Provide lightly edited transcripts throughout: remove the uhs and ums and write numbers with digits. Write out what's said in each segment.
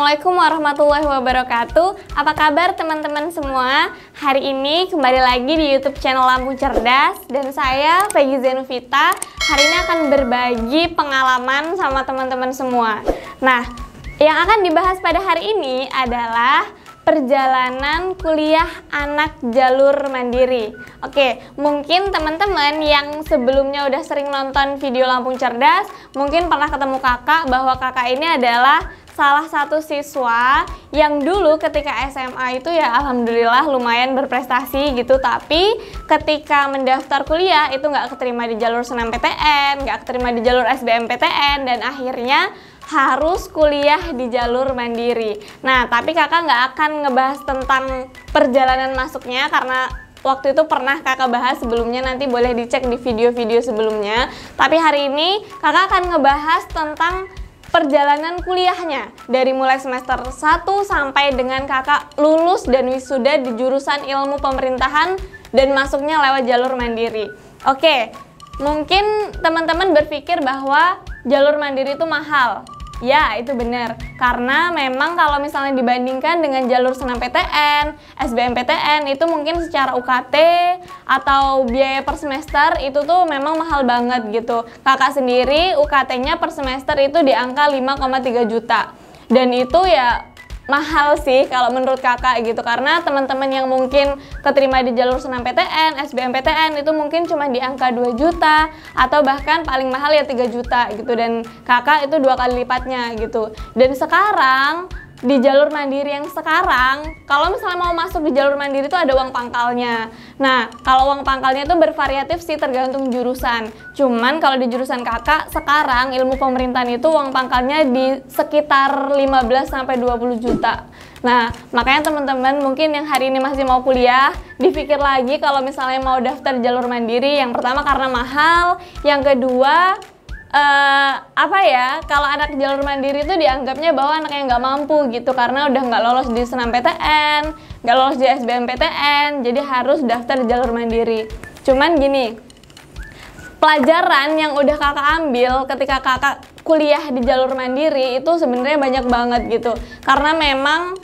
Assalamualaikum warahmatullahi wabarakatuh. Apa kabar teman-teman semua? Hari ini kembali lagi di YouTube channel Lampung Cerdas dan saya Peggy Zenuvita. Hari ini akan berbagi pengalaman sama teman-teman semua. Nah, yang akan dibahas pada hari ini adalah perjalanan kuliah anak jalur mandiri. Oke, mungkin teman-teman yang sebelumnya udah sering nonton video Lampung Cerdas, mungkin pernah ketemu kakak bahwa kakak ini adalah salah satu siswa yang dulu ketika SMA itu ya alhamdulillah lumayan berprestasi gitu, tapi ketika mendaftar kuliah itu nggak keterima di jalur SNMPTN, nggak keterima di jalur SBMPTN, dan akhirnya harus kuliah di jalur mandiri. Nah, tapi kakak nggak akan ngebahas tentang perjalanan masuknya karena waktu itu pernah kakak bahas sebelumnya, nanti boleh dicek di video-video sebelumnya. Tapi hari ini kakak akan ngebahas tentang perjalanan kuliahnya dari mulai semester 1 sampai dengan kakak lulus dan wisuda di jurusan ilmu pemerintahan dan masuknya lewat jalur mandiri. Oke, mungkin teman-teman berpikir bahwa jalur mandiri itu mahal. Ya, itu benar. Karena memang kalau misalnya dibandingkan dengan jalur SNMPTN, SBMPTN itu mungkin secara UKT atau biaya per semester itu tuh memang mahal banget gitu. Kakak sendiri UKT-nya per semester itu di angka 5,3 juta. Dan itu ya mahal sih kalau menurut kakak gitu, karena teman-teman yang mungkin keterima di jalur SNMPTN, SBMPTN itu mungkin cuma di angka 2 juta atau bahkan paling mahal ya 3 juta gitu, dan kakak itu 2 kali lipatnya gitu. Dan sekarang di jalur mandiri yang sekarang, kalau misalnya mau masuk di jalur mandiri itu ada uang pangkalnya. Nah, kalau uang pangkalnya itu bervariatif sih tergantung jurusan. Cuman kalau di jurusan kakak sekarang ilmu pemerintahan itu uang pangkalnya di sekitar 15-20 juta. Nah, makanya teman-teman mungkin yang hari ini masih mau kuliah, dipikir lagi kalau misalnya mau daftar jalur mandiri. Yang pertama karena mahal, yang kedua kalau anak jalur mandiri itu dianggapnya bahwa anak yang nggak mampu gitu, karena udah nggak lolos di SNMPTN, nggak lolos di SBMPTN, jadi harus daftar di jalur mandiri. Cuman gini, pelajaran yang udah kakak ambil ketika kakak kuliah di jalur mandiri itu sebenarnya banyak banget gitu, karena memang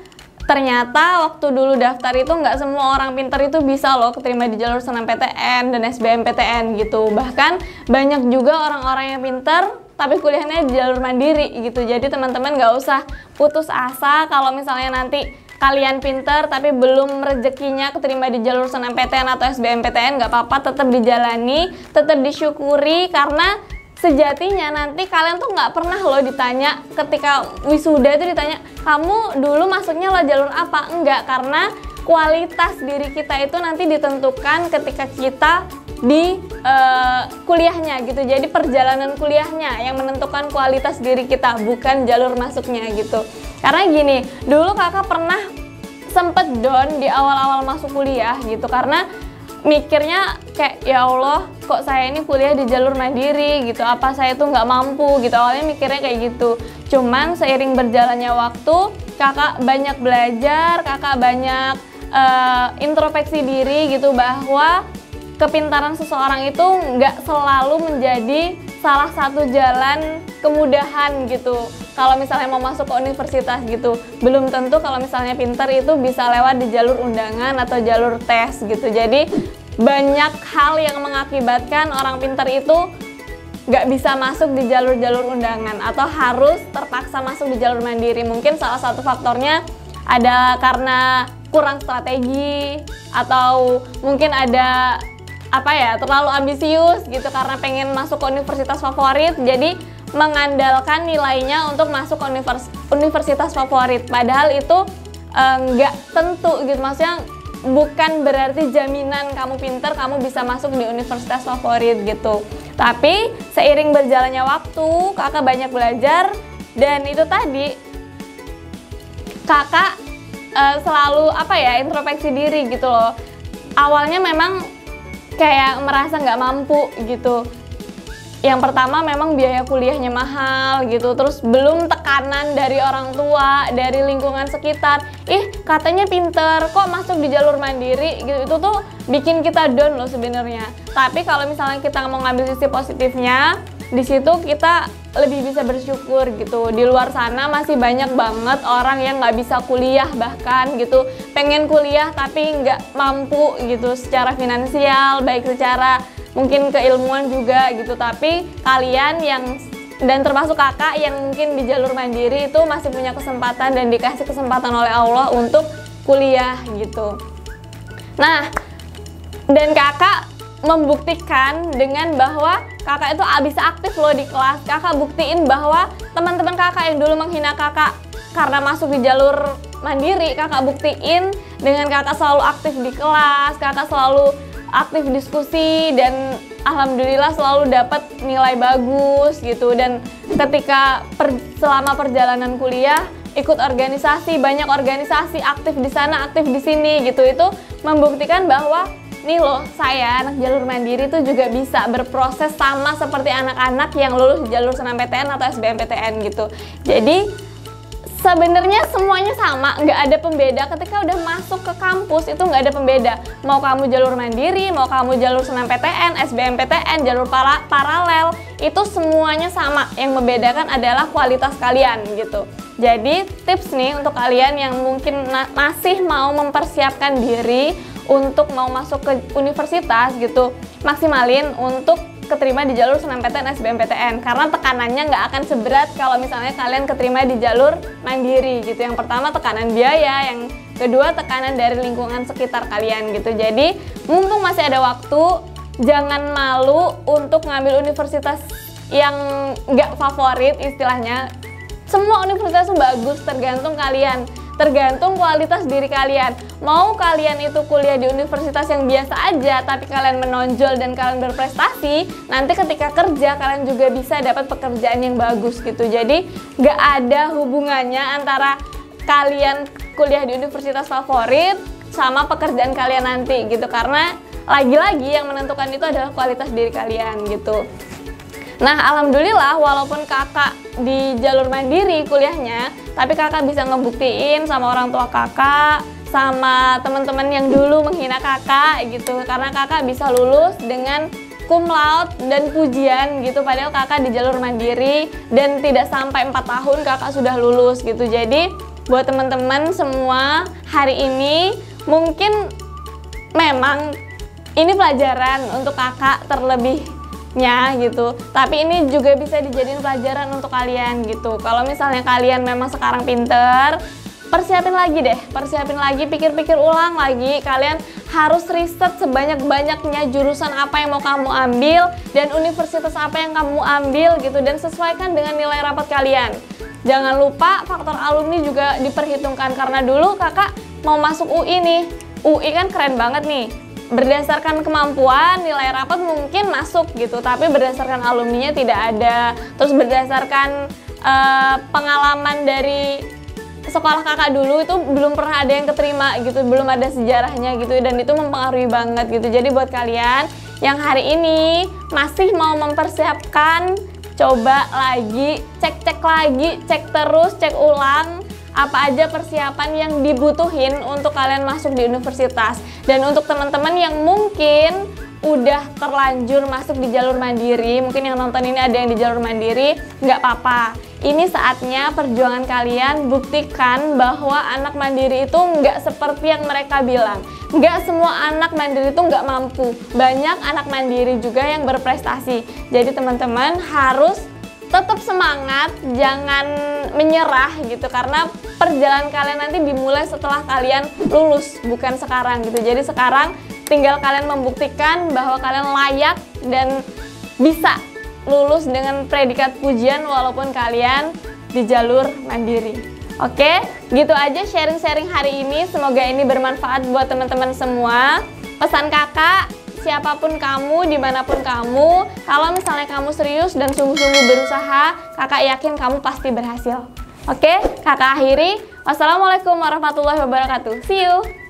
ternyata waktu dulu daftar itu nggak semua orang pinter itu bisa loh keterima di jalur SNMPTN dan SBMPTN gitu. Bahkan banyak juga orang-orang yang pinter tapi kuliahnya di jalur mandiri gitu. Jadi teman-teman nggak usah putus asa kalau misalnya nanti kalian pinter tapi belum rezekinya keterima di jalur SNMPTN atau SBMPTN, nggak apa-apa, tetap dijalani, tetap disyukuri, karena sejatinya nanti kalian tuh nggak pernah loh ditanya ketika wisuda itu ditanya kamu dulu masuknya lo jalur apa, enggak, karena kualitas diri kita itu nanti ditentukan ketika kita di kuliahnya gitu. Jadi perjalanan kuliahnya yang menentukan kualitas diri kita, bukan jalur masuknya gitu. Karena gini, dulu kakak pernah sempet down di awal-awal masuk kuliah gitu, karena mikirnya kayak ya Allah kok saya ini kuliah di jalur mandiri gitu, apa saya tuh nggak mampu gitu, awalnya mikirnya kayak gitu. Cuman seiring berjalannya waktu kakak banyak belajar, kakak banyak introspeksi diri gitu, bahwa kepintaran seseorang itu nggak selalu menjadi salah satu jalan kemudahan gitu. Kalau misalnya mau masuk ke universitas gitu, belum tentu kalau misalnya pinter itu bisa lewat di jalur undangan atau jalur tes gitu. Jadi banyak hal yang mengakibatkan orang pinter itu nggak bisa masuk di jalur-jalur undangan atau harus terpaksa masuk di jalur mandiri. Mungkin salah satu faktornya ada karena kurang strategi, atau mungkin ada terlalu ambisius gitu karena pengen masuk ke universitas favorit, jadi mengandalkan nilainya untuk masuk ke universitas favorit. Padahal itu nggak tentu gitu, maksudnya bukan berarti jaminan kamu pinter kamu bisa masuk di universitas favorit gitu. Tapi seiring berjalannya waktu kakak banyak belajar, dan itu tadi kakak selalu introspeksi diri gitu loh. Awalnya memang kayak merasa nggak mampu gitu. Yang pertama memang biaya kuliahnya mahal gitu, terus belum tekanan dari orang tua, dari lingkungan sekitar, katanya pinter kok masuk di jalur mandiri gitu, itu tuh bikin kita down loh sebenarnya. Tapi kalau misalnya kita mau ngambil sisi positifnya, di situ kita lebih bisa bersyukur gitu. Di luar sana masih banyak banget orang yang nggak bisa kuliah, bahkan gitu pengen kuliah tapi nggak mampu gitu secara finansial, baik secara mungkin keilmuan juga gitu. Tapi kalian yang, dan termasuk kakak yang mungkin di jalur mandiri itu masih punya kesempatan dan dikasih kesempatan oleh Allah untuk kuliah gitu. Nah, dan kakak membuktikan dengan bahwa kakak itu bisa aktif loh di kelas. Kakak buktiin bahwa teman-teman kakak yang dulu menghina kakak karena masuk di jalur mandiri, kakak buktiin dengan kakak selalu aktif di kelas, kakak selalu aktif diskusi, dan alhamdulillah selalu dapat nilai bagus gitu. Dan ketika selama perjalanan kuliah ikut organisasi, banyak organisasi, aktif di sana, aktif di sini gitu. Itu membuktikan bahwa nih loh, saya anak jalur mandiri itu juga bisa berproses sama seperti anak-anak yang lulus di jalur SNMPTN atau SBMPTN gitu. Jadi sebenarnya semuanya sama, nggak ada pembeda. Ketika udah masuk ke kampus itu nggak ada pembeda. Mau kamu jalur mandiri, mau kamu jalur SNMPTN, SBMPTN, jalur paralel, itu semuanya sama. Yang membedakan adalah kualitas kalian gitu. Jadi tips nih untuk kalian yang mungkin masih mau mempersiapkan diri untuk mau masuk ke universitas gitu, maksimalin untuk keterima di jalur SNMPTN, SBMPTN, karena tekanannya nggak akan seberat kalau misalnya kalian keterima di jalur mandiri gitu. Yang pertama tekanan biaya, yang kedua tekanan dari lingkungan sekitar kalian gitu. Jadi mumpung masih ada waktu, jangan malu untuk ngambil universitas yang nggak favorit istilahnya. Semua universitas itu bagus, tergantung kalian, tergantung kualitas diri kalian. Mau kalian itu kuliah di universitas yang biasa aja tapi kalian menonjol dan kalian berprestasi, nanti ketika kerja kalian juga bisa dapat pekerjaan yang bagus gitu. Jadi gak ada hubungannya antara kalian kuliah di universitas favorit sama pekerjaan kalian nanti gitu, karena lagi-lagi yang menentukan itu adalah kualitas diri kalian gitu. Nah, alhamdulillah walaupun kakak di jalur mandiri kuliahnya, tapi kakak bisa ngebuktiin sama orang tua kakak, sama teman-teman yang dulu menghina kakak gitu, karena kakak bisa lulus dengan cum laude dan pujian gitu, padahal kakak di jalur mandiri dan tidak sampai 4 tahun kakak sudah lulus gitu. Jadi buat teman-teman semua, hari ini mungkin memang ini pelajaran untuk kakak terlebihnya gitu, tapi ini juga bisa dijadiin pelajaran untuk kalian gitu. Kalau misalnya kalian memang sekarang pinter, persiapin lagi deh, persiapin lagi, pikir-pikir ulang lagi. Kalian harus riset sebanyak-banyaknya jurusan apa yang mau kamu ambil dan universitas apa yang kamu ambil gitu, dan sesuaikan dengan nilai rapat kalian. Jangan lupa faktor alumni juga diperhitungkan, karena dulu kakak mau masuk UI nih, UI kan keren banget nih. Berdasarkan kemampuan, nilai rapat mungkin masuk gitu, tapi berdasarkan alumninya tidak ada. Terus berdasarkan pengalaman dari sekolah kakak dulu itu belum pernah ada yang keterima gitu, belum ada sejarahnya gitu, dan itu mempengaruhi banget gitu. Jadi buat kalian yang hari ini masih mau mempersiapkan, coba lagi, cek lagi, cek terus, cek ulang apa aja persiapan yang dibutuhin untuk kalian masuk di universitas. Dan untuk teman-teman yang mungkin udah terlanjur masuk di jalur mandiri, mungkin yang nonton ini ada yang di jalur mandiri, nggak apa-apa. Ini saatnya perjuangan kalian buktikan bahwa anak mandiri itu nggak seperti yang mereka bilang. Nggak semua anak mandiri itu nggak mampu. Banyak anak mandiri juga yang berprestasi. Jadi teman-teman harus tetap semangat, jangan menyerah gitu, karena perjalanan kalian nanti dimulai setelah kalian lulus, bukan sekarang gitu. Jadi sekarang tinggal kalian membuktikan bahwa kalian layak dan bisa lulus dengan predikat pujian walaupun kalian di jalur mandiri. Oke, gitu aja sharing-sharing hari ini. Semoga ini bermanfaat buat teman-teman semua. Pesan kakak, siapapun kamu, dimanapun kamu, kalau misalnya kamu serius dan sungguh-sungguh berusaha, kakak yakin kamu pasti berhasil. Oke, kakak akhiri. Wassalamualaikum warahmatullahi wabarakatuh. See you!